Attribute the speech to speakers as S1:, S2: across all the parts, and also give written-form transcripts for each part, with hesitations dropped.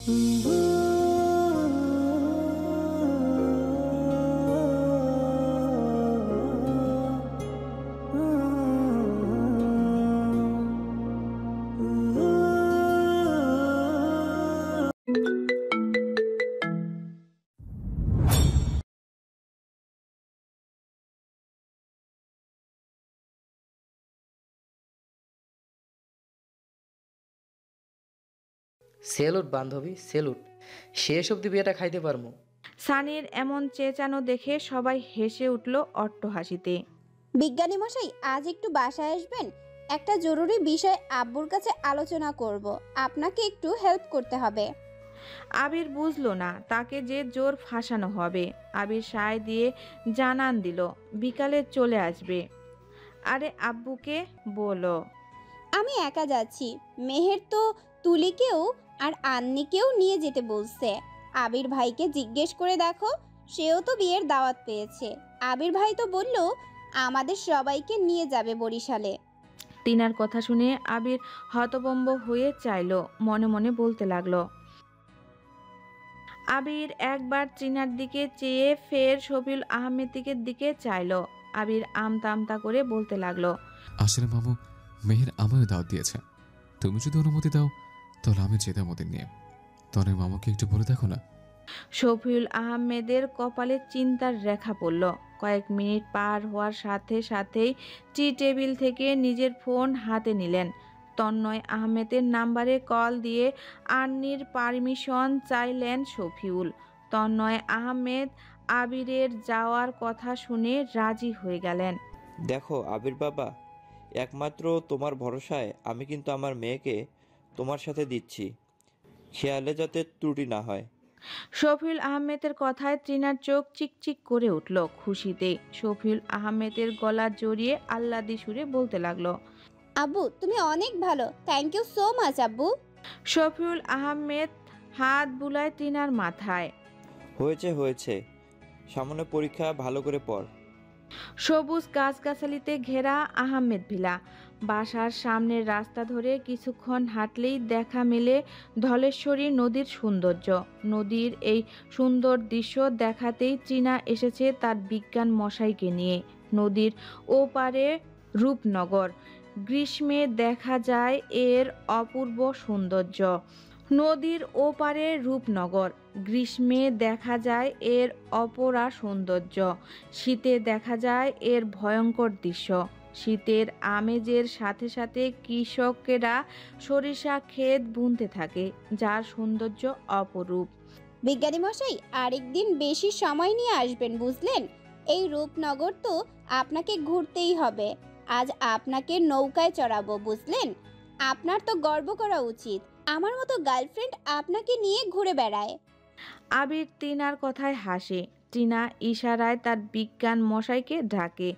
S1: Salute বান্ধবী, salute. শেষ অবধি বিয়েটা খাইতে পারমু।
S2: সানির এমন চেঁচানো দেখে সবাই হেসে উঠল অট্টহাসিতে।
S3: বিজ্ঞানী মশাই, আজ একটু বাসায় আসবেন? একটা জরুরি বিষয় আব্বুর কাছে আলোচনা করব। আপনাকে একটু হেল্প করতে হবে।
S2: আবির বুঝলো না তাকে যে জোর ফাঁসানো হবে। আবির সায় দিয়ে জানান দিল বিকালে চলে আসবে। আরে আব্বুকে বলো।
S3: আমি একা যাচ্ছি। মেহের তো তুলিকেও আর আন্নিকেও নিয়ে যেতে বলছে। আবির ভাইকে জিজ্ঞেস করে দেখো, সেও তো বিয়ের দাওয়াত পেয়েছে। আবির ভাই তো বলল আমাদের সবাইকে নিয়ে যাবে বরিশালে।
S2: টিনার কথা শুনে আবির হতভম্ব হয়ে চাইল, মনে মনে বলতে লাগলো। আবির একবার টিনার দিকে চেয়ে ফের শফিউল আহমেদের দিকে চাইল। আবির আমতা আমতা করে বলতে লাগলো,
S4: আসলে মামু, মেহের আমারও দাওয়াত দিয়েছে। তুমি যদি অনুমতি দাও তাহলে আমি যেতাম ওদের নিয়ে। তাহলে মামুকে একটু বলে দেখো না।
S2: শফিউল আহমেদের কপালে চিন্তার রেখা পড়ল। কয়েক মিনিট পার হওয়ার সাথে সাথেই টি টেবিল থেকে নিজের ফোন হাতে নিলেন। তন্ময় আহমেদের নাম্বারে কল দিয়ে আন্নির পারমিশন চাইলেন শফিউল। তন্ময় আহমেদ আবিরের যাওয়ার কথা শুনে রাজি হয়ে গেলেন।
S5: দেখো আবির বাবা, একমাত্র তোমার ভরসায় আমি কিন্তু আমার মেয়েকে তোমার সাথে দিচ্ছি, খেয়ালে যাতে ত্রুটি না হয়।
S2: শফিউল আহমেদের কথায় ত্রিনার চোখ চিকচিক করে উঠল খুশিতে। শফিউল আহমেদের গলা জড়িয়ে আহ্লাদি সুরে বলতে লাগলো,
S3: আব্বু তুমি অনেক ভালো, থ্যাংক ইউ সো মাচ আব্বু।
S2: শফিউল আহমেদ হাত বুলায় ত্রিনার মাথায়।
S5: হয়েছে হয়েছে, সামনে পরীক্ষা, ভালো করে পড়।
S2: সবুজ গাছগাছালিতে ঘেরা আহমেদ ভিলা। বাসার সামনের রাস্তা ধরে কিছুক্ষণ হাঁটলেই দেখা মেলে ধলেশ্বরী নদীর সৌন্দর্য। নদীর এই সুন্দর দৃশ্য দেখাতেই চীনা এসেছে তার বিজ্ঞান মশাইকে নিয়ে। নদীর ওপারে রূপনগর, গ্রীষ্মে দেখা যায় এর অপূর্ব সৌন্দর্য। নদীর ওপারে রূপনগর, গ্রীষ্মে দেখা যায় এর অপরা সৌন্দর্য, শীতে দেখা যায় এর ভয়ঙ্কর দৃশ্য। শীতের আমেজের সাথে সাথে কৃষকেরা সরিষা ক্ষেত বুনতে থাকে, যার সৌন্দর্য অপরূপ।
S3: বিজ্ঞানী মশাই, আরেকদিন বেশি সময় নিয়ে আসবেন বুঝলেন। এই রূপনগর তো আপনাকে ঘুরতেই হবে। আজ আপনাকে নৌকায় চড়াবো বুঝলেন। আপনার তো গর্ব করা উচিত, আমার মতো গার্লফ্রেন্ড আপনাকে নিয়ে ঘুরে বেড়ায়।
S2: আবির টিনার কথায় হাসে। টিনা ইশারায় তার বিজ্ঞান মশাইকে ডাকে।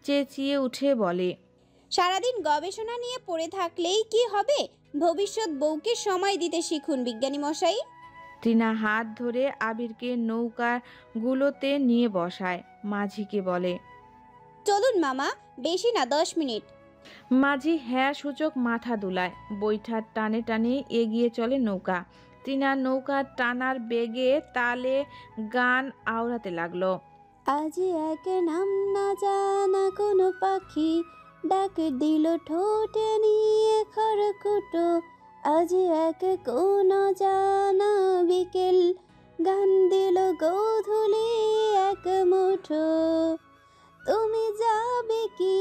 S2: চেঁচিয়ে উঠে বলে,
S3: সারাদিন গবেষণা নিয়ে পড়ে থাকলেই কি হবে? ভবিষ্যৎ বউকে সময় দিতে শিখুন বিজ্ঞানী মশাই।
S2: টিনা হাত ধরে আবিরকে নৌকাগুলোতে নিয়ে বসায়। মাঝিকে বলে,
S3: চলুন মামা, বেশি না 10 মিনিট।
S2: মাঝি হ্যাঁ সূচক মাথা দুলায়। বৈঠার টানে টানে এগিয়ে চলে নৌকা। টিনা নৌকা টানার বেগে তালে গান আওড়াতে লাগলো।
S3: আজ এক নাম না জানা কোনো পাখি ডাক দিল ঠোঁটে নিয়ে খড়কুটো। আজ এক কোন জানা বিকেল গান দিল গোধূলি এক মুঠো। তুমি যাবে কি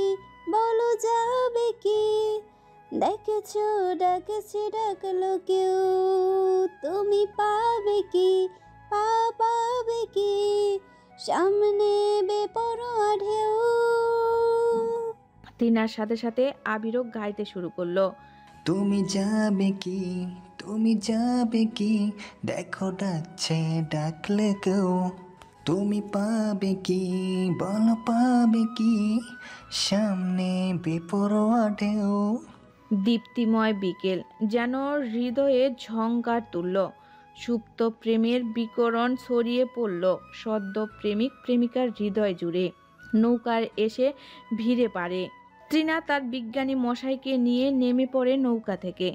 S3: বলো, যাবে কি? দেখেছো ডাকছে ডাকলো কেউ, তুমি পাবে কি পাবে কি? সামনে বেপরোয়া ঢেউ।
S2: টিনার সাথে সাথে আবিরও গাইতে শুরু করলো।
S6: তুমি যাবে কি, তুমি যাবে কি? দেখো ডাকছে ডাকলে কেউ, তুমি পাবে কি বলো, পাবে কি? সামনে বেপরোয়া ঢেউ।
S2: দীপ্তিময় বিকেল যেন হৃদয়ে ঝংকার তুলল। সুপ্ত প্রেমের বিকরণ ছড়িয়ে পড়ল সদ্য প্রেমিক প্রেমিকার হৃদয় জুড়ে। নৌকার এসে ভিড়ে পারে। ত্রিনা তার বিজ্ঞানী মশাইকে নিয়ে নেমে পড়ে নৌকা থেকে,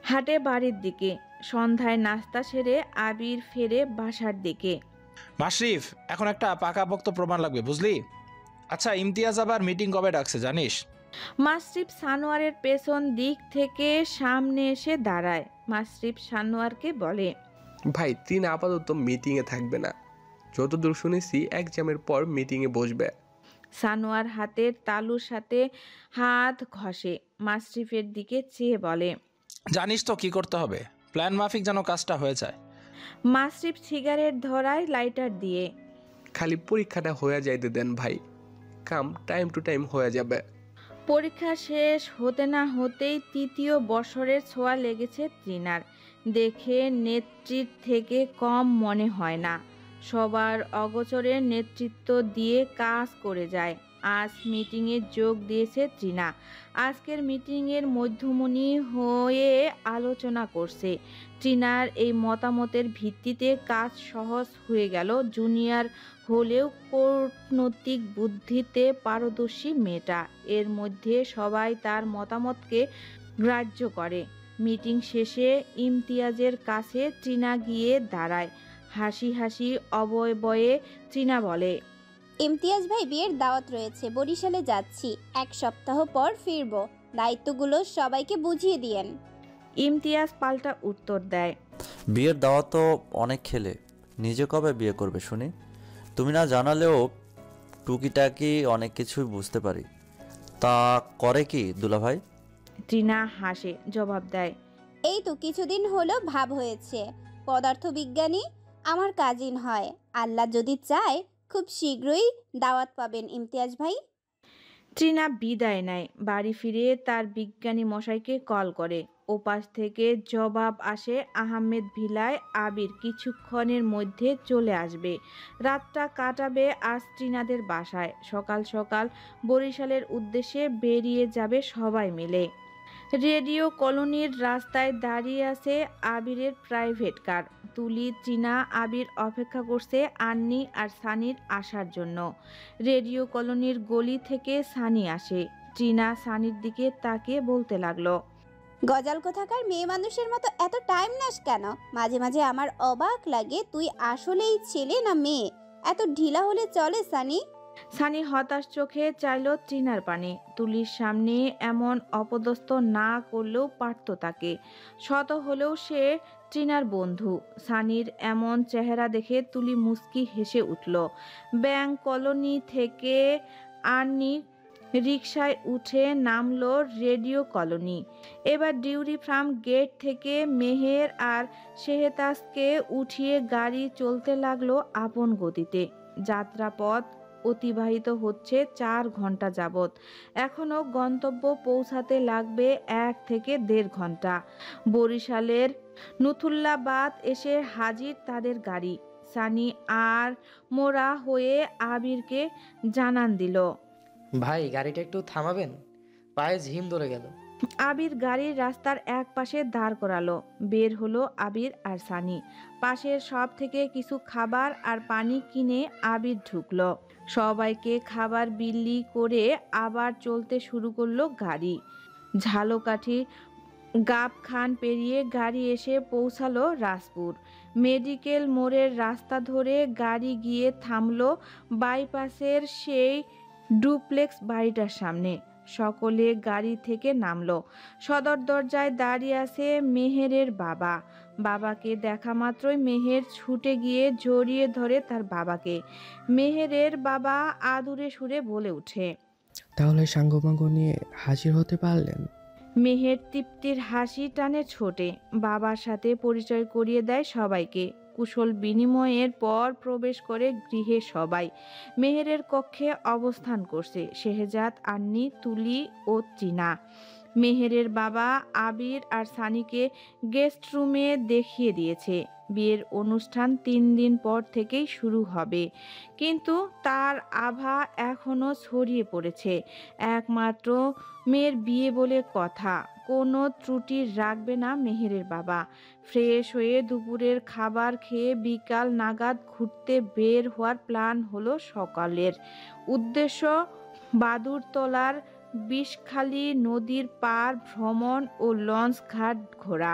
S2: হাঁটে বাড়ির দিকে। সন্ধ্যায় নাস্তা সেরে আবির ফেরে বাসার দিকে।
S7: মাশরিফ, এখন একটা পাকাপোক্ত প্রমাণ লাগবে, বুঝলি? আচ্ছা, ইমতিয়াজ আবার মিটিং কবে ডাকছে জানিস?
S2: মাসরিফ সানোয়ারের পেছন দিক থেকে সামনে এসে দাঁড়ায়। মাসরিফ সানোয়ারকে বলে,
S8: ভাই ত্রিনা আপাতত মিটিংয়ে থাকবে না, যতদূর শুনেছি এক্সামের পর মিটিংয়ে বসবে।
S2: সানোয়ার হাতের তালুর সাথে হাত ঘষে মাসরিফের দিকে চেয়ে বলে,
S7: জানিস তো কি করতে হবে, প্ল্যান মাফিক যেন কাজটা হয়ে যায়।
S2: মাসরিফ সিগারেট ধরায় লাইটার দিয়ে।
S8: খালি পরীক্ষাটা হয়ে যাইতে দেন ভাই, কাম টাইম টু টাইম হয়ে যাবে।
S2: পরীক্ষা শেষ হতে না হতেই তৃতীয় বছরের ছোঁয়া লেগেছে ত্রিনার। দেখে নেত্রীর থেকে কম মনে হয় না, সবার অগোচরে নেতৃত্ব দিয়ে কাজ করে যায়। আজ মিটিংয়ে যোগ দিয়েছে ত্রিনা। আজকের মিটিংয়ের মধ্যমণি হয়ে আলোচনা করছে। ত্রিনার এই মতামতের ভিত্তিতে কাজ সহজ হয়ে গেল। জুনিয়র হলেও কূটনৈতিক বুদ্ধিতে পারদর্শী মেয়েটা। এর মধ্যে সবাই তার মতামতকে গ্রাহ্য করে। মিটিং শেষে ইমতিয়াজের কাছে ত্রিনা গিয়ে দাঁড়ায়। হাসি হাসি অবয়বয়ে ত্রিনা বলে,
S3: ইমতিয়াজ ভাই, বিয়ের দাওয়াত রয়েছে, বরিশালে যাচ্ছি, 1 সপ্তাহ পর ফিরবো, দায়িত্বগুলো সবাইকে বুঝিয়ে দিয়েন।
S2: ইমতিয়াজ পাল্টা উত্তর দেয়,
S9: বিয়ের দাওয়াত তো অনেক খেলে, নিজে কবে বিয়ে করবে শুনি? তুমি না জানালেও টুকিটাকি অনেক কিছুই বুঝতে পারি। তা করে কি দুলাভাই?
S2: ত্রিনা হাসে জবাব দেয়,
S3: এই তো কিছুদিন হলো ভাব হয়েছে, পদার্থবিজ্ঞানী, আমার কাজিন হয়। আল্লাহ যদি চায় খুব শীঘ্রই দাওয়াত পাবেন ইমতিয়াজ ভাই।
S2: ত্রিনা বিদায় নেয়। বাড়ি ফিরে তার বিজ্ঞানী মশাইকে কল করে। ওপাশ থেকে জবাব আসে, আহমেদ ভিলায় আবির কিছুক্ষণের মধ্যে চলে আসবে। রাতটা কাটাবে আজ ত্রিনাদের বাসায়। সকাল সকাল বরিশালের উদ্দেশ্যে বেরিয়ে যাবে সবাই মিলে। রেডিও কলোনির রাস্তায় দাঁড়িয়ে আছে আবিরের প্রাইভেট কার। তুলি, ত্রিনা, আবির অপেক্ষা করছে আন্নি আর সানির আসার জন্য। রেডিও কলোনির গলি থেকে সানি আসে। ত্রিনা সানির দিকে তাকিয়ে বলতে লাগলো,
S3: গজাল কোথাকার, মেয়ে মানুষের মতো এত টাইম নাস কেন? মাঝে মাঝে আমার অবাক লাগে, তুই আসলেই ছেলে না মেয়ে? এত ঢিলা হলে চলে সানি?
S2: সানি হতাশ চোখে চাইল ত্রিনার পানে। তুলির সামনে এমন অপদস্থ না করলেও পারত তাকে। শত হলেও সে ত্রিনার বন্ধু। সানির এমন চেহারা দেখে তুলি মুচকি হেসে উঠল। ব্যাংক কলোনি থেকে আন্নি রিকশায় উঠে নামলো রেডিও কলোনি। এবার ডিউরি ফার্ম গেট থেকে মেহের আর শেহতাজকে উঠিয়ে গাড়ি চলতে লাগলো আপন গতিতে। যাত্রাপথ অতিবাহিত হচ্ছে 4 ঘন্টা যাবৎ। এখনো গন্তব্য পৌঁছাতে লাগবে 1 থেকে 1.5 ঘন্টা। বরিশালের নুথুল্লাবাদ এসে হাজির তাদের গাড়ি। সানি আর মোরা হয়ে আবিরকে জানান দিল,
S1: ভাই গাড়িটা একটু থামাবেন, পায়ে ঝিম ধরে গেল।
S2: আবির গাড়ির রাস্তার এক পাশে দাঁড় করালো। বের হলো আবির আর সানি। পাশের সব থেকে কিছু খাবার আর পানি কিনে আবির ঢুকলো। সবাইকে খাবার বিলি করে আবার চলতে শুরু করলো গাড়ি। ঝালকাঠি গাবখান পেরিয়ে গাড়ি এসে পৌঁছালো রাজপুর। মেডিকেল মোড়ের রাস্তা ধরে গাড়ি গিয়ে থামলো বাইপাসের সেই ডুপ্লেক্স বাড়িটার সামনে। সকলে গাড়ি থেকে নামলো। সদর দরজায় দাঁড়িয়ে আছে মেহেরের বাবা। বাবাকে দেখা মাত্রই মেহের ছুটে গিয়ে জড়িয়ে ধরে তার বাবাকে। মেহেরের বাবা আদুরে সুরে বলে ওঠে,
S10: তাহলে সাঙ্গপাঙ্গ নিয়ে হাজির হতে পারলেন?
S2: মেহের তৃপ্তির হাসি টানে ছোটে। বাবার সাথে পরিচয় করিয়ে দেয় সবাইকে। কুশল বিনিময়ের পর প্রবেশ করে গৃহে সবাই। মেহেরের কক্ষে অবস্থান করছে শেহজাদ, আন্নি, তুলি ও ত্রিনা। মেহেরের বাবা আবির আর সানিকে গেস্ট রুমে দেখিয়ে দিয়েছে। বিয়ের অনুষ্ঠান 3 দিন পর থেকেই শুরু হবে, কিন্তু তার আভা এখনো ছড়িয়ে পড়েছে। একমাত্র মেয়ের বিয়ে বলে কথা, কোনো ত্রুটি রাখবে না মেহেরের বাবা। ফ্রেশ হয়ে দুপুরের খাবার খেয়ে বিকাল নাগাদ ঘুরতে বের হওয়ার প্ল্যান হলো সকালের। উদ্দেশ্য বাদুরতলার বিষখালী নদীর পার ভ্রমণ ও লঞ্চ ঘাট ঘোরা।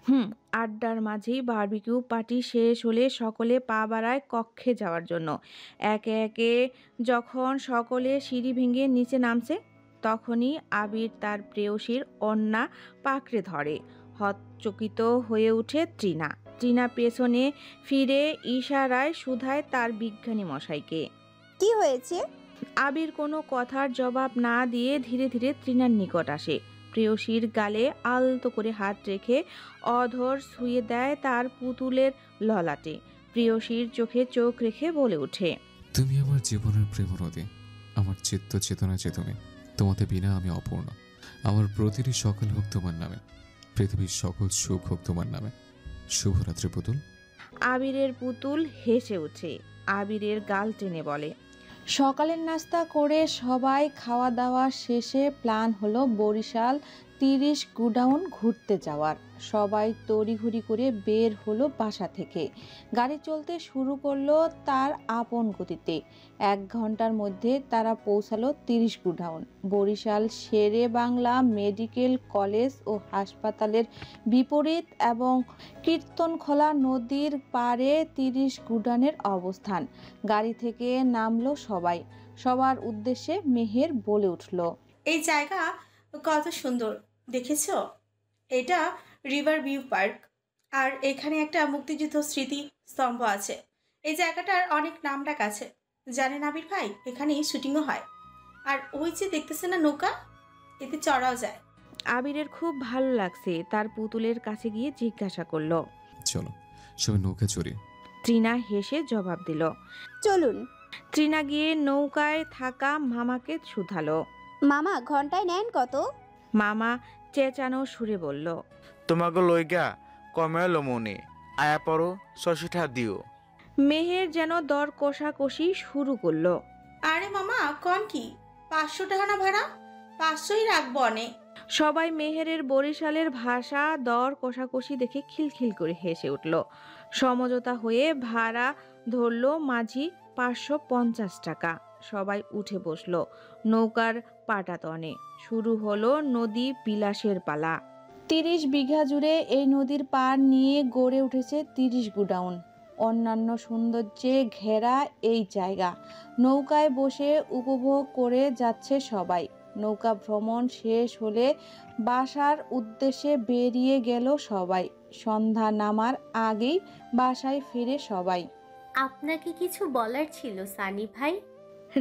S2: আড্ডার মাঝেই বারবিকিউ পার্টি শেষ হলে সকলে পা বাড়ায় কক্ষে যাওয়ার জন্য। একে একে যখন সকলে সিঁড়ি ভেঙে নিচে নামছে, তখনই আবির তার প্রেয়সীর ওড়না পাকড়ে ধরে। হতচকিত হয়ে ওঠে তৃণা। তৃণা পেছনে ফিরে ইশারায় শুধায় তার বিজ্ঞানী মশাইকে।
S3: কি হয়েছে?
S2: আবির কোনো কথার জবাব না দিয়ে ধীরে ধীরে তৃণার নিকট আসে। প্রেয়সীর গালে আলতো করে হাত রেখে অধর ছুঁয়ে দেয় তার পুতুলের ললাটে। প্রেয়সীর চোখে চোখ রেখে বলে ওঠে,
S4: তুমি আমার জীবনের প্রেম নদী, আমার চিত্ত চেতনা যে তুমি। তোমাতে বিনা আমি অপূর্ণ। আমার প্রতিটি সকাল হোক তোমার নামে, পৃথিবীর সকল সুখ হোক তোমার নামে। শুভরাত্রি পুতুল।
S2: আবিরের পুতুল হেসে ওঠে। আবিরের গাল টেনে বলে, সকালের নাস্তা করে সবাই খাওয়া দাওয়া শেষে প্ল্যান হলো বরিশাল 30 গুডাউন ঘুরতে যাওয়ার। সবাই তড়িঘড়ি করে বের হলো বাসা থেকে। গাড়ি চলতে শুরু করলো তার আপন গতিতে। 1 ঘন্টার মধ্যে তারা পৌঁছালো 30 গুডাউন। বরিশাল শেরে বাংলা মেডিকেল কলেজ ও হাসপাতালের বিপরীত এবং কীর্তনখোলা নদীর পাড়ে 30 গুডাউনের অবস্থান। গাড়ি থেকে নামলো সবাই। সবার উদ্দেশ্যে মেহের বলে উঠল,
S11: এই জায়গা কত সুন্দর দেখেছো? এটা রিভার ভিউ পার্ক, আর এখানে একটা মুক্তিযুদ্ধ স্মৃতি স্তম্ভ আছে। এই জায়গাটার অনেক নামডাক আছে, জানেন আবির ভাই? এখানেই শুটিংও হয়। আর ওই যে দেখতেছে না নৌকা, এতে চড়াও যায়।
S2: আবিরের খুব ভালো লাগছে। তার পুতুলের কাছে গিয়ে জিজ্ঞাসা করলো,
S4: চলো সবাই নৌকা চড়ি।
S2: তৃণা হেসে জবাব দিল,
S3: চলুন।
S2: তৃণা গিয়ে নৌকায় থাকা মামাকে শুধালো,
S3: মামা ঘন্টায় নেন কত?
S2: মামা চেঁচানো সুরে বলল,
S12: তোমাকে লইগা কমে লমনে আয়া পড়ো 600 দিও।
S2: মেহের যেন দর কষাকষি শুরু করলো।
S11: আরে মামা কন কি, 500 টাকা না ভাড়া? 500ই রাখবো অনেক।
S2: সবাই মেহেরের বরিশালের ভাষা দর কষাকষি দেখে খিলখিল করে হেসে উঠল। সমঝোতা হয়ে ভাড়া ধরল মাঝি 550 টাকা। সবাই উঠে বসলো নৌকার পাটাতনে। শুরু হলো নদী বিলাসের পালা। 30 বিঘা জুড়ে এই নদীর পার নিয়ে গড়ে উঠেছে 30 গুডাউন। অন্যান্য সৌন্দর্যে ঘেরা এই জায়গা নৌকায় বসে উপভোগ করে যাচ্ছে সবাই। নৌকা ভ্রমণ শেষ হলে বাসার উদ্দেশ্যে বেরিয়ে গেল সবাই। সন্ধ্যা নামার আগেই বাসায় ফিরে সবাই।
S13: আপনাকে কিছু বলার ছিল সানি ভাই।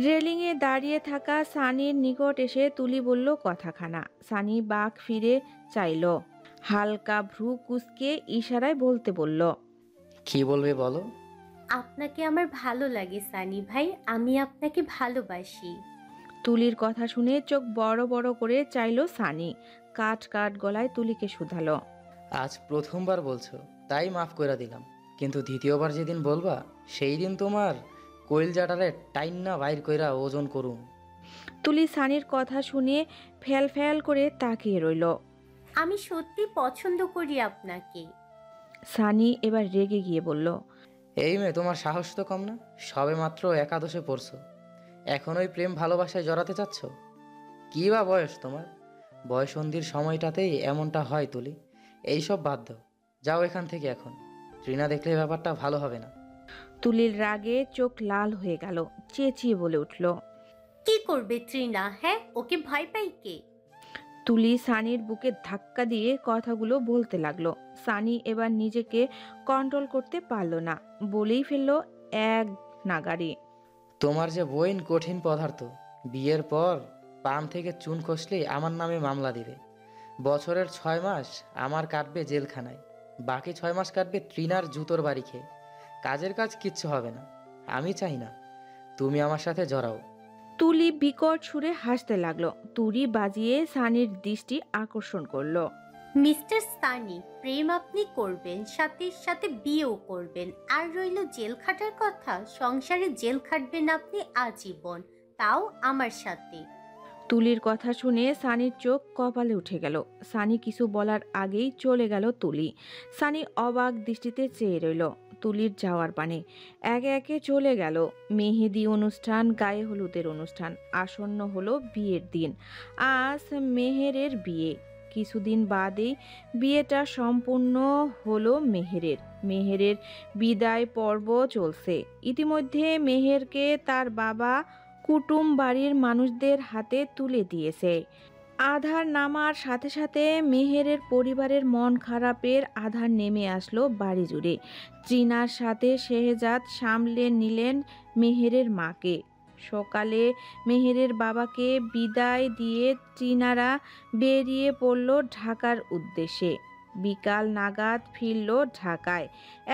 S2: রেলিংয়ে দাঁড়িয়ে থাকা সানির নিকট এসে তুলি বলল কথাখানা। সানি বাঁক ফিরে চাইল। হালকা ভ্রু কুঁচকে ইশারায় বলতে বলল,
S1: কি বলবে বলো?
S13: আপনাকে আমার ভালো লাগে সানি ভাই, আমি আপনাকে ভালোবাসি।
S2: তুলির কথা শুনে চোখ বড় বড় করে চাইল সানি। কাট কাট গলায় তুলিকে শুধালো,
S1: আজ প্রথমবার বলছো তাই মাফ করে দিলাম, কিন্তু দ্বিতীয়বার যেদিন বলবা সেই দিন তোমার কইলজাটারে টাইন্না বাইর কইরা ওজন করুম।
S2: তুলি সানির কথা শুনে ফ্যাল ফ্যাল করে তাকিয়ে রইল।
S13: আমি সত্যি পছন্দ করি আপনাকে।
S2: সানি এবার রেগে গিয়ে বলল,
S1: এই মেয়ে তোমার সাহস তো কম না? সবে মাত্র একাদশে পড়ছো, এখন ওই প্রেম ভালোবাসায় জড়াতে চাচ্ছ? কি বা বয়স তোমার? বয়সন্ধির সময়টাতেই এমনটা হয় তুলি। এইসব বাদ দাও, যাও এখান থেকে এখন। তৃণা দেখলে ব্যাপারটা ভালো হবে না।
S2: তুলির রাগে চোখ লাল হয়ে গেল। চেঁচিয়ে বলে উঠল,
S13: কি করবে তৃণা? হ্যাঁ, ওকে ভয় পাই কে?
S2: তুলি সানির বুকে ধাক্কা দিয়ে কথাগুলো বলতে লাগলো। সানি এবার নিজেকে কন্ট্রোল করতে পারল না, বলেই ফেললো এক নাগাড়ি,
S1: তোমার যে বইন কঠিন পদার্থ। বিয়ের পর পান থেকে চুন খসলেই আমার নামে মামলা দিবে। বছরের 6 মাস আমার কাটবে জেলখানায়, বাকি 6 মাস কাটবে তৃণার জুতোর বাড়ি খেয়ে। কাজের কাজ কিচ্ছু হবে না। আমি চাই না তুমি আমার সাথে জড়াও।
S2: তুলি বিকট সুরে হাসতে লাগলো। তুড়ি বাজিয়ে সানির দৃষ্টি আকর্ষণ করলো।
S13: মিস্টার সানি, প্রেম আপনি করবেন, সাথে সাথে বিয়েও করবেন, আর রইল জেল খাটার কথা। সংসারে জেল খাটবেন আপনি আজীবন, তাও আমার সাথে।
S2: তুলির কথা শুনে সানির চোখ কপালে উঠে গেল। সানি কিছু বলার আগেই চলে গেল তুলি। সানি অবাক দৃষ্টিতে চেয়ে রইল তুলির যাওয়ার পানে। একে একে চলে গেল মেহেদি অনুষ্ঠান, গায়ে হলুদের অনুষ্ঠান। আসন্ন হলো বিয়ের দিন। আজ মেহেরের বিয়ে। কিছুদিন বাদেই বিয়েটা সম্পূর্ণ হলো মেহেরের। মেহেরের বিদায় পর্ব চলছে। ইতিমধ্যে মেহেরকে তার বাবা কুটুম বাড়ির মানুষদের হাতে তুলে দিয়েছে। আধার নামার সাথে সাথে মেহেরের পরিবারের মন খারাপের আধার নেমে আসলো বাড়ি জুড়ে। ট্রিনার সাথে শেহজাদ সামলে নিলেন মেহেরের মাকে। সকালে মেহেরের বাবাকে বিদায় দিয়ে ট্রিনারা বেরিয়ে পড়ল ঢাকার উদ্দেশ্যে। বিকাল নাগাদ ফিরল ঢাকায়।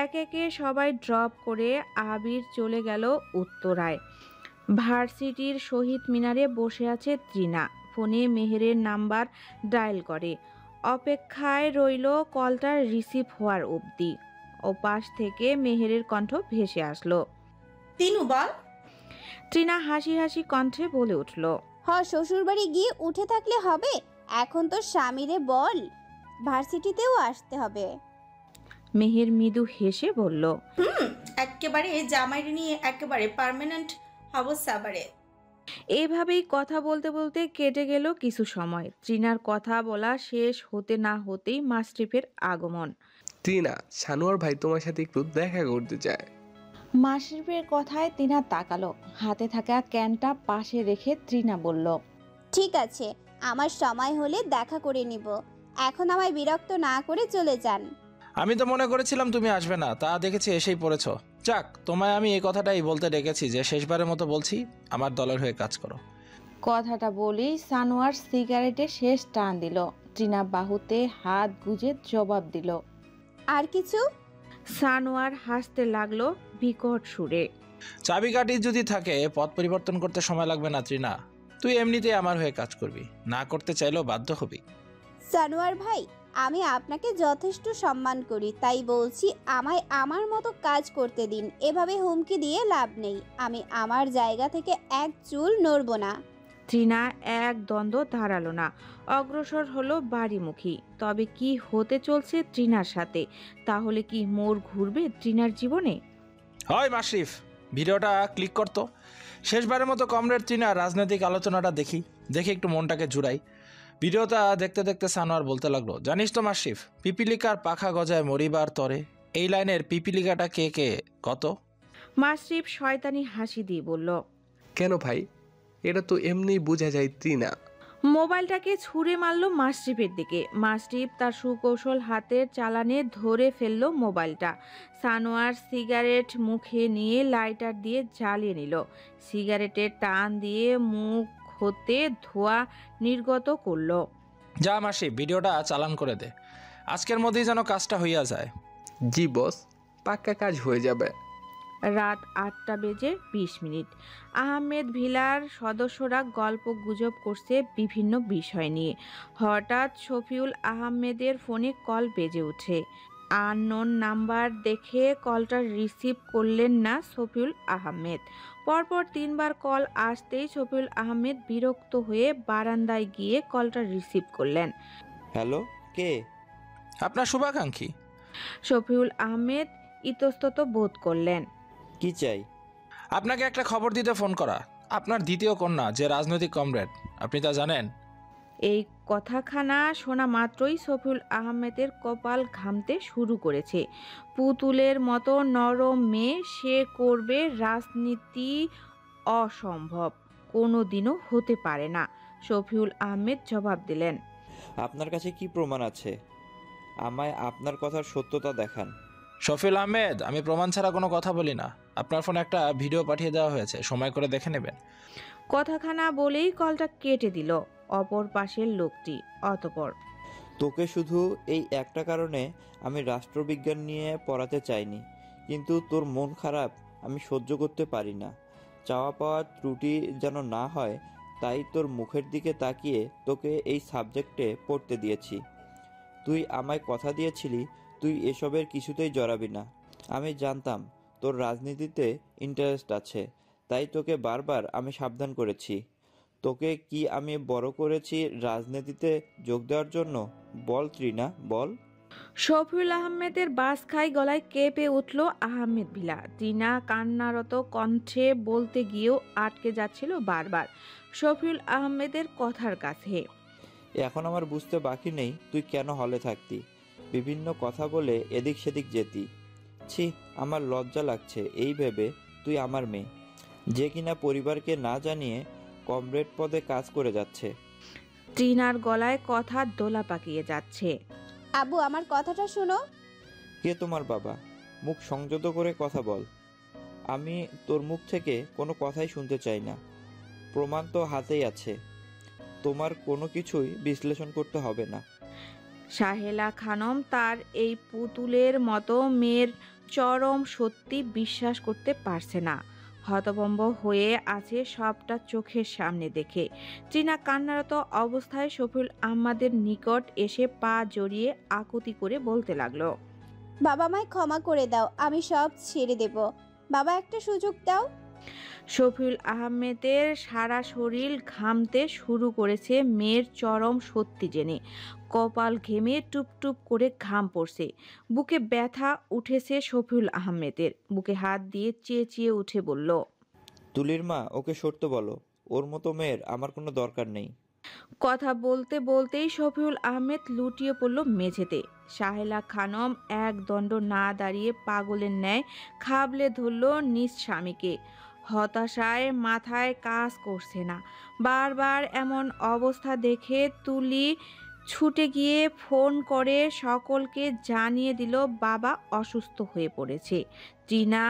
S2: একে একে সবাই ড্রপ করে আবির চলে গেল উত্তরায়। ভার্সিটির শহীদ মিনারে বসে আছে ট্রিনা। ফোনে মেহেরের নাম্বার ডায়াল করে। অপেক্ষায় রইল কলটা রিসিভ হওয়ার অবধি। ওপাশ থেকে মেহেরের কণ্ঠ ভেসে আসলো।
S11: তিনু বল।
S2: ট্রিনা হাসি হাসি কণ্ঠে বলে উঠল,
S3: শ্বশুরবাড়ি গিয়ে উঠে থাকলে হবে? এখন তো স্বামীরে বল ভার্সিটিতেও আসতে হবে।
S2: মেহের মৃদু হেসে বলল,
S11: একেবারে জামাইরে নিয়ে একেবারে পার্মানেন্ট হব সাবারে।
S2: এভাবেই কথা বলতে বলতে কেটে গেল কিছু সময়। ট্রিনার কথা বলা শেষ হতে না হতেই মাস্টিফের আগমন।
S8: ট্রিনা, সানোয়ার ভাই তোমার সাথে একটু দেখা করতে চায়।
S2: মাসিফের কথায় ট্রিনা তাকালো। হাতে থাকা ক্যানটা পাশে রেখে ট্রিনা বলল,
S3: ঠিক আছে, আমার সময় হলে দেখা করে নিব। এখন আমায় বিরক্ত না করে চলে যান।
S7: আমি তো মনে করেছিলাম তুমি আসবে না, তা দেখেছি এসেই পড়েছ। যাক, তোমায় আমি এই কথাটাই বলতে ডেকেছি যে শেষবারের মতো বলছি, আমার দলের হয়ে কাজ করো।
S2: কথাটা বলেই সানোয়ার সিগারেটে শেষ টান দিল। ট্রিনা বাহুতে হাত গুজে জবাব দিল,
S3: আর কিছু?
S2: সানোয়ার হাসতে লাগলো বিকট সুরে।
S7: চাবিকাঠি যদি থাকে পথ পরিবর্তন করতে সময় লাগবে না ট্রিনা। তুই এমনিতেই আমার হয়ে কাজ করবি, না করতে চাইলেও বাধ্য হবি।
S3: সানোয়ার ভাই, আমি আপনাকে যথেষ্ট সম্মান করি, তাই বলছি আমায় আমার মতো কাজ করতে দিন। এভাবে হুমকি দিয়ে লাভ নেই। আমি আমার জায়গা থেকে এক চুল নড়ব না।
S2: ট্রিনা এক দ্বন্দ্ব দাঁড়ালো না, অগ্রসর হলো বাড়িমুখী। তবে কি হতে চলছে ট্রিনার সাথে? তাহলে কি মোড় ঘুরবে ট্রিনার জীবনে?
S7: হয় মাশরিফ, ভিডিওটা ক্লিক করতো। শেষবারের মতো কমরেড ট্রিনার রাজনৈতিক আলোচনাটা দেখি একটু মনটাকে জুড়াই। ভিডিওটা দেখতে দেখতে সানোয়ার বলতে লাগলো, জানিস তো মাশরিফ, পিপিলিকার পাখা গজায় মরিবার তরে, এই লাইনের পিপিলিকাটা কে কে কত?
S2: মাশরিফ শয়তানি হাসি দিয়ে বলল,
S8: কেন ভাই, এটা তো এমনিই বোঝা যায় ট্রিনা।
S2: মোবাইলটাকে ছুঁড়ে মারলো মাশরিফের দিকে। মাশরিফ তার সুকৌশল হাতের চালানে ধরে ফেললো মোবাইলটা। সানোয়ার সিগারেট মুখে নিয়ে লাইটার দিয়ে জ্বালিয়ে নিল। সিগারেটের টান দিয়ে মুখ হতে ধোঁয়া নির্গত করলো।
S7: যা মাসি, ভিডিওটা চালান করে দে, আজকের মধ্যেই যেন কাজটা হইয়া যায়।
S8: জি বস, পাক্কা কাজ হয়ে যাবে।
S2: রাত 8:20। আহমেদ ভিলার সদস্যরা গল্প গুজব করছে বিভিন্ন বিষয় নিয়ে। হঠাৎ শফিউল আহমেদের ফোনে কল বেজে ওঠে। আননোন নাম্বার দেখে কলটা রিসিভ করলেন না শফিউল আহমেদ। পরপর 3 বার কল আসতেই শফিউল আহমেদ বিরক্ত হয়ে বারান্দায় গিয়ে কলটা রিসিভ করলেন।
S5: হ্যালো, কে?
S7: আপনার শুভাকাঙ্ক্ষী।
S2: শফিউল আহমেদ ইতস্তত বোধ করলেন।
S5: কি চাই?
S7: আপনাকে একটা খবর দিতে ফোন করা। আপনার দ্বিতীয় কন্যা যে রাজনৈতিক কমরেড, আপনি তা জানেন?
S2: এই কথাখানা শোনা মাত্রই শফিউল আহমেদের কপাল ঘামতে শুরু করেছে। পুতুলের মতো নরম মেয়ে, সে করবে রাজনীতি? অসম্ভব, কোনোদিনও হতে পারে না। শফিউল আহমেদ জবাব দিলেন,
S5: আপনার কাছে কি প্রমাণ আছে? আমায় আপনার কথার সত্যতা দেখান।
S7: শফিউল আহমেদ, আমি প্রমাণ ছাড়া কোনো কথা বলি না। আপনার ফোনে একটা ভিডিও পাঠিয়ে দেওয়া হয়েছে, সময় করে দেখে নেবেন।
S2: কথাখানা বলেই কলটা কেটে দিল অপর পাশের লোকটি। অতঃপর,
S5: তোকে শুধু এই একটা কারণে আমি রাষ্ট্রবিজ্ঞান নিয়ে পড়াতে চাইনি, কিন্তু তোর মন খারাপ আমি সহ্য করতে পারি না। চাওয়া পাওয়ার ত্রুটি যেন না হয়, তাই তোর মুখের দিকে তাকিয়ে তোকে এই সাবজেক্টে পড়তে দিয়েছি। তুই আমায় কথা দিয়েছিলি তুই এসবের কিছুতেই জড়াবি না। আমি জানতাম তোর রাজনীতিতে ইন্টারেস্ট আছে, তাই তোকে বারবার আমি সাবধান করেছি। তোকে কি আমি বড় করেছি রাজনীতিতে যোগ দেওয়ার জন্য? বল ট্রিনা, বল।
S2: শফিউল আহমেদের বাস খাই গলায় কেঁপে উঠল আহমেদ ভিলা। ট্রিনা কান্নারত কণ্ঠে বলতে গিয়েও আটকে যাচ্ছিল বারবার শফিউল আহমেদের কথার কাছে।
S5: এখন আমার বুঝতে বাকি নেই তুই কেন হলে থাকতি, বিভিন্ন কথা বলে এদিক সেদিক যেতি। ছি, আমার লজ্জা লাগছে এই ভেবে তুই আমার মেয়ে, যে কিনা পরিবারকে না জানিয়ে কমরেড পদে কাজ করে যাচ্ছে।
S2: ট্রিনার গলায় কথা দোলা পাকিয়ে যাচ্ছে।
S3: আব্বু আমার কথাটা শোনো।
S5: কে তোমার বাবা? মুখ সংযত করে কথা বল। আমি তোর মুখ থেকে কোনো কথাই শুনতে চাই না। প্রমাণ তো হাতেই আছে, তোমার কোনো কিছুই বিশ্লেষণ করতে হবে না।
S2: সাহেলা খানম তার এই পুতুলের মতো মেয়ের চরম সত্যি বিশ্বাস করতে পারছে না। হতভম্ব হয়ে আছে সবটা চোখের সামনে দেখে। ট্রিনা কান্নারত অবস্থায় শফিউল আহমেদের নিকট এসে পা জড়িয়ে আকুতি করে বলতে লাগলো,
S3: বাবা আমায় ক্ষমা করে দাও, আমি সব ছেড়ে দেব। বাবা একটা সুযোগ দাও।
S2: শফিউল আহমেদের সারা শরীর ঘামতে শুরু করেছে মেয়ের চরম সত্যি জেনে। কপাল ঘেমে টুপটুপ করে ঘাম পড়ছে। বুকে ব্যথা উঠেছে শফিউল আহমেদের। বুকে হাত দিয়ে চেঁচিয়ে উঠে বলল,
S5: তুলির মা, ওকে সরতে বলো, ওর মতো মেয়ের আমার কোনো দরকার নেই।
S2: কথা বলতে বলতেই শফিউল আহমেদ লুটিয়ে পড়ল মেঝেতে। সাহেলা খানম এক দণ্ড না দাঁড়িয়ে পাগলের ন্যায় খাবলে ধরল নিজ স্বামীকে। হতাশায় মাথায় কাজ করছে না। বারবার এমন অবস্থা দেখে তুলি ছুটে গিয়ে ফোন করে সকলকে জানিয়ে দিল বাবা অসুস্থ হয়ে পড়েছে। ট্রিনা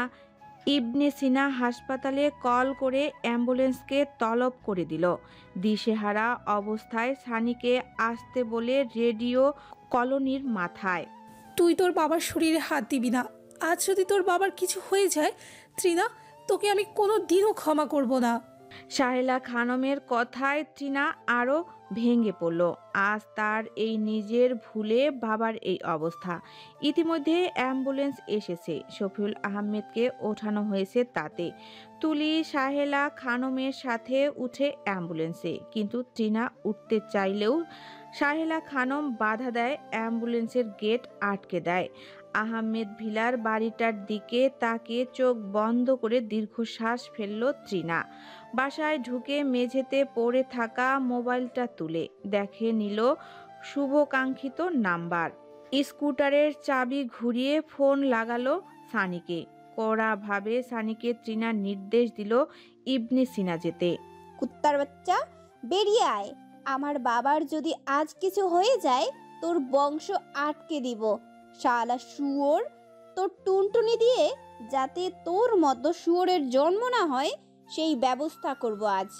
S2: ইবনে সিনা হাসপাতালে কল করে অ্যাম্বুলেন্সকে তলব করে দিল। দিশেহারা অবস্থায় সানিকে আসতে বলে রেডিও কলোনির মাথায়,
S14: তুই তোর বাবার শরীরে হাত দিবি না। আজ যদি তোর বাবার কিছু হয়ে যায় ট্রিনা, তোকে আমি কোনো দিনও ক্ষমা করব না।
S2: সাহেলা খানমের কথায় ট্রিনা আরও ভেঙে পড়ল। আজ তার এই নিজের ভুলে বাবার এই অবস্থা। ইতিমধ্যে অ্যাম্বুলেন্স এসেছে, শফিউল আহমেদকে ওঠানো হয়েছে তাতে। তুলি সাহেলা খানমের সাথে উঠে অ্যাম্বুলেন্সে, কিন্তু ট্রিনা উঠতে চাইলেও সাহেলা খানম বাধা দেয়, অ্যাম্বুলেন্সের গেট আটকে দেয়। আহমেদ ভিলার বাড়িটার দিকে তাকিয়ে চোখ বন্ধ করে দীর্ঘশ্বাস ফেলল ট্রিনা। বাসায় ঢুকে মেঝেতে পড়ে থাকা মোবাইলটা তুলে দেখে নিল শুভকাঙ্ক্ষিত নাম্বার। স্কুটারের চাবি ঘুরিয়ে ফোন লাগালো সানিকে। কড়াভাবে সানিকে ট্রিনা নির্দেশ দিল ইবনে সিনা যেতে।
S3: কুত্তার বাচ্চা, বেরিয়ে আয়। আমার বাবার যদি আজ কিছু হয়ে যায় তোর বংশ আটকে দিব। শালা শুয়োর, তোর টুনটুনি দিয়ে যাতে তোর মতো শুয়োরের জন্ম না হয় সেই ব্যবস্থা করব আজ।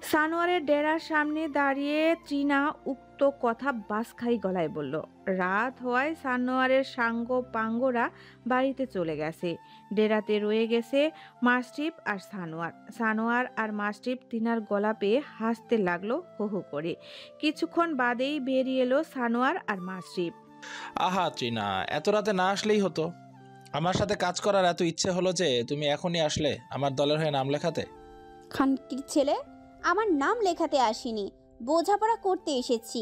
S2: সানোয়ারের ডেরার সামনে দাঁড়িয়ে ট্রিনা উক্ত কথা বাসখাই গলায় বলল। রাত হওয়ায় সানোয়ারের সাঙ্গ পাঙ্গরা বাড়িতে চলে গেছে। ডেরাতে রয়ে গেছে মাস্টিপ আর সানোয়ার। সানোয়ার আর মাস্টিপ ট্রিনার গলা পেয়ে হাসতে লাগলো হো হো করে। কিছুক্ষণ বাদেই বেরিয়ে এলো সানোয়ার আর মাস্টিপ।
S7: আহা ট্রিনা, এত রাতে না আসলেই হতো। আমার সাথে কাজ করার এত ইচ্ছে হলো যে তুমি এখনই আসলে আমার দলের হয়ে নাম লেখাতে।
S3: খানকির ছেলে, আমার নাম লেখাতে আসিনি, বোঝাপড়া করতে এসেছি।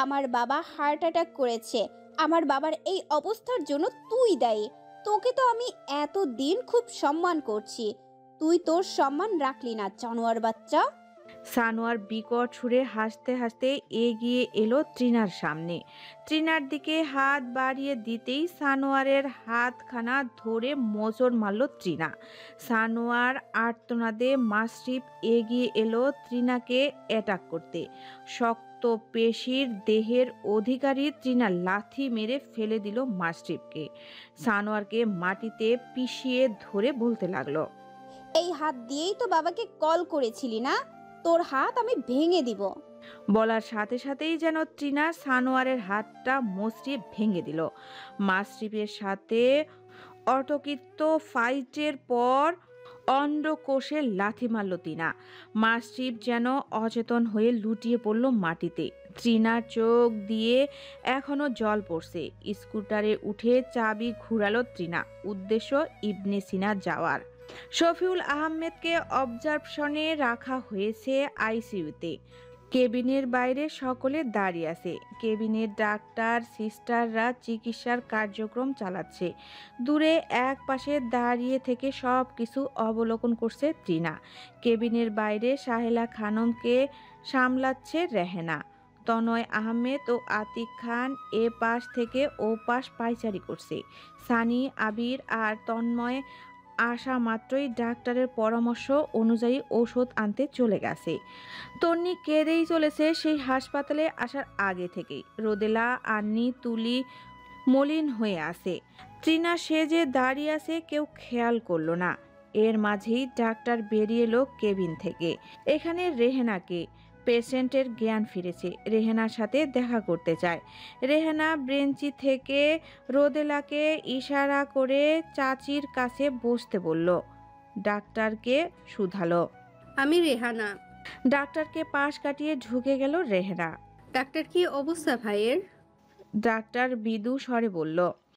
S3: আমার বাবা হার্ট অ্যাটাক করেছে। আমার বাবার এই অবস্থার জন্য তুই দায়ী। তোকে তো আমি এতদিন খুব সম্মান করছি, তুই তোর সম্মান রাখলি না, জানোয়ার বাচ্চা।
S2: সানোয়ার বিকট সুরে হাসতে হাসতে এগিয়ে এলো ট্রিনার সামনে। ট্রিনার দিকে হাত বাড়িয়ে দিতেই সানোয়ারের হাতখানা ধরে মোচড় মারল ট্রিনা। সানোয়ার আর্তনাদে মাস্টিপ এগিয়ে এলো ট্রিনাকে অ্যাটাক করতে। শক্ত পেশির দেহের অধিকারী ট্রিনা লাথি মেরে ফেলে দিল মাস্টিপকে। সানোয়ারকে মাটিতে পিষিয়ে ধরে বলতে লাগলো,
S3: এই হাত দিয়েই তো বাবাকে কল করেছিলি না, তোর হাত আমি ভেঙে দিব।
S2: বলার সাথে সাথেই যেন ট্রিনা সানোয়ারের হাতটা মসৃে ভেঙে দিল। মাস্টিপের সাথে অতর্কিত ফাইটের পর অন্ডকোষে লাথি মারল ট্রিনা। মাস্টিপ যেন অচেতন হয়ে লুটিয়ে পড়ল মাটিতে। ট্রিনার চোখ দিয়ে এখনো জল পড়ছে। স্কুটারে উঠে চাবি ঘুরালো ট্রিনা। উদ্দেশ্য ইবনে সিনা যাওয়ার। শফিউল আহমেদকে অবজারভেশনে রাখা হয়েছে আইসিইউতে। কেবিনের বাইরে সকলে দাঁড়িয়ে আছে। কেবিনের ডাক্তার সিস্টাররা চিকিৎসার কার্যক্রম চালাচ্ছে। দূরে এক পাশে দাঁড়িয়ে থেকে সব কিছু অবলোকন করছে ট্রিনা। কেবিনের বাইরে সাহেলা খানমকে সামলাচ্ছে রেহেনা। তনয় আহমেদ ও আতিক খান এ পাশ থেকে ও পাশ পায়চারি করছে। সানি, আবির আর তন্ময় আসা মাত্রই ডাক্তারের পরামর্শ অনুযায়ী ওষুধ আনতে চলে গেছে। তন্নি কেঁদেই চলেছে সেই হাসপাতালে আসার আগে থেকেই। রোদেলা, আন্নি, তুলি মলিন হয়ে আছে। ট্রিনা সেজে দাঁড়িয়ে আছে, কেউ খেয়াল করলো না। এর মাঝেই ডাক্তার বেরিয়ে এলো কেবিন থেকে। এখানে রেহেনাকে, পেশেন্টের জ্ঞান ফিরেছে, রেহেনার সাথে দেখা করতে চায়। রেহেনা ব্রেঞ্চি থেকে রোদেলাকে ইশারা করে চাচির কাছে বসতে বলল। ডাক্তারকে শুধালো।
S15: আমি রেহানা।
S2: ডাক্তারকে পাশ কাটিয়ে ঢুকে গেল রেহেনা।
S15: ডাক্তার কি অবস্থা ভাইয়ের?
S2: ডাক্তার বিদু স্বরে বলল।